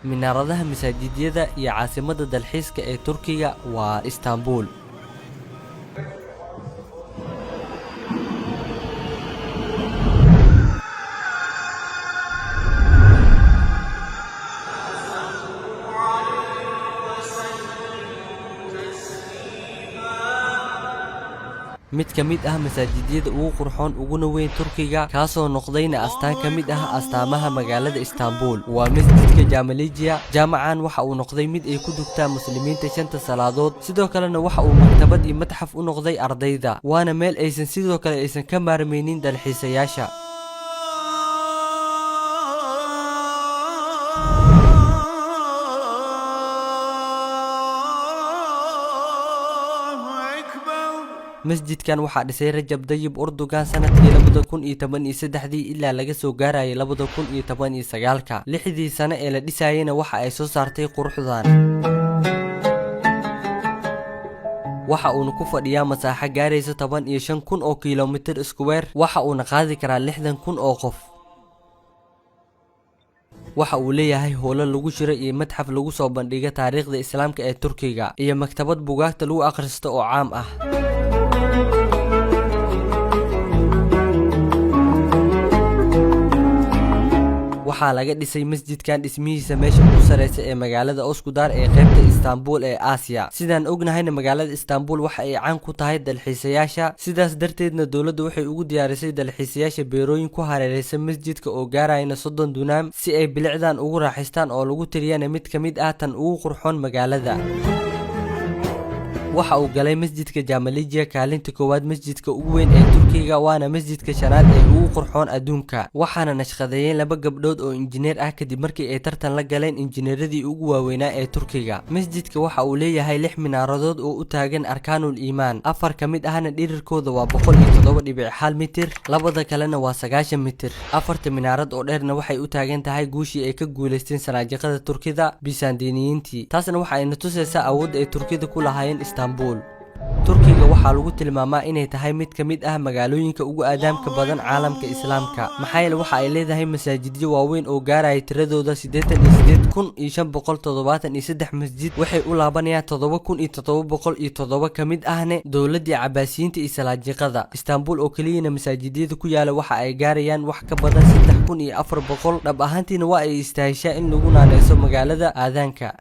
minaaradaha masaajidada iyo caasimada dalxiiska ee Turkiga waa Istanbul. mid ka mid ah masaajidada ugu qurxoon uguna weyn Turkiga kaasoo noqdayna astaan ka mid ah astaamaha magaalada Istanbul waa masjidka Jamalijiya. Jaamacan waxa uu noqday mid ay ku dugtaan muslimiinta shanta salaadood, sidoo kalena waxa uu maktabad iyo matxaf u noqday ardayda, waana meel aysan sidoo kale aysan ka maarmaynin dalxiisayaasha. masjidkan waxaa dhisay Rajab Tayyip Erdogan sanadkii 2013 ilaa laga soo gaarayay 2019. lixdii sano ee la dhisayayna waxa ay soo saartay quruxdan. waxa uu ku fadhiyaa masaaxo gaaraysa 15,000 oo kiiloomitir square, waxa uu qaadi karaa 60,000 oo qof. waxa uu leeyahay howlo lagu jiro iyo matxaf lagu soo bandhigo taariikhda islaamka ee Turkiga iyo maktabad buugaagta lagu akhristo oo caam ah. waxaa laga dhisay masjidkan dhismihiisa meesha ugu sareysa ee magaalada Üsküdar ee qaybta Istanbul ee Aasiya. sidaan ognahayna magaalada Istanbul waxa ay caan ku tahay dalxiisayaasha, sidaas darteedna dawladdu waxay ugu diyaarisay dalxiisayaasha beerooyin ku hareeraysan masjidka oo gaarayna 30 dunaam si ay bilicdan ugu raaxaystaan oo lagu tiriyana mid ka mid ah tan ugu qurxoon magaalada. waxa uu galay masjidka Jamalijiya kaalinta koowaad masjidka ugu weyn ee Turkiga, waana masjidka shanaad ee ugu qurxoon adduunka, waxaana nashqadeeyay laba gabdhood oo injineer ah kadib markii ay tartan la galeen injineeradii ugu waaweynaa ee Turkiga. masjidka waxa uu leeyahay 6 minaaradood oo u taagan arkaanul iimaan, 4 ka mid ahna dhirirkooda waa 107.1 mitir, labada kalena waa 90 mitir. 4 minaarad oo dheerna waxay u taagan tahay guushii ay ka guuleysteen salaajiqada Turkida Bisaandiniyiintii, taasna waxa ay na tusaysaa awood ay Turkida ku lahaayeen Istanbul. Turkiga waxaa lagu tilmaamaa inay tahay mid ka mid ah magaalooyinka ugu aadaamka badan caalamka Islaamka, maxaa yeelay waxa ay leedahay masaajidyo waaweyn oo gaaraya tiradooda 88,573 masjid. waxay u laabanayaan 7,707 ka mid ahna dowladii Cabaasiyiinta iyo salaajiqada. Istanbul oo keliyana masaajidada ku yaala waxa ay gaarayaan wax ka badan 3,400. dhab ahaantiina waa ay istaahishaa in lagu naanayso magaalada aadaanka.